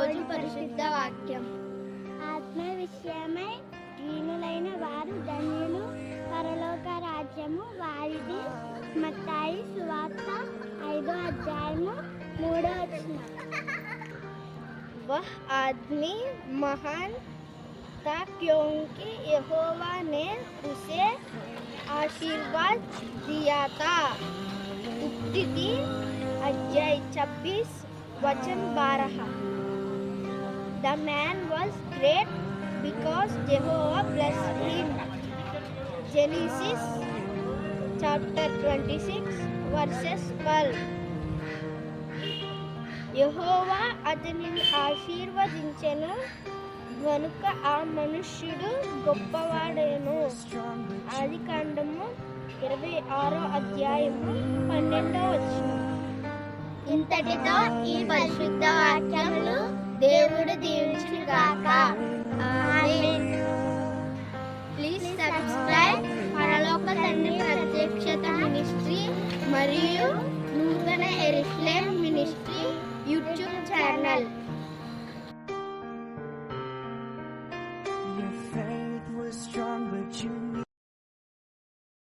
ఈరోజు పరిశుద్ధ వాక్యం. ఆత్మ విషయమై దీనులైన వారు ధన్యులు, పరలోక రాజ్యము వారిది. మత్తయి సువార్త 5వ అధ్యాయము 3వ వచనం. वह आदमी महान था क्योंकि यहोवा ने उसे आशीर्वाद दिया था. उक्ति अध्याय 26 वचन 12. The man was great because Jehovah blessed him. Genesis chapter 26 verses 12. యెహోవా అతనిని ఆశీర్వదించెను గనుక ఆ మనుష్యుడు గొప్పవాడెను. ఆదికాండము 26వ అధ్యాయము 12వ వచనం. ఇంతటితో ఈ పరిశుద్ధ వాక్యములు దేవుడు దీవించుగాక.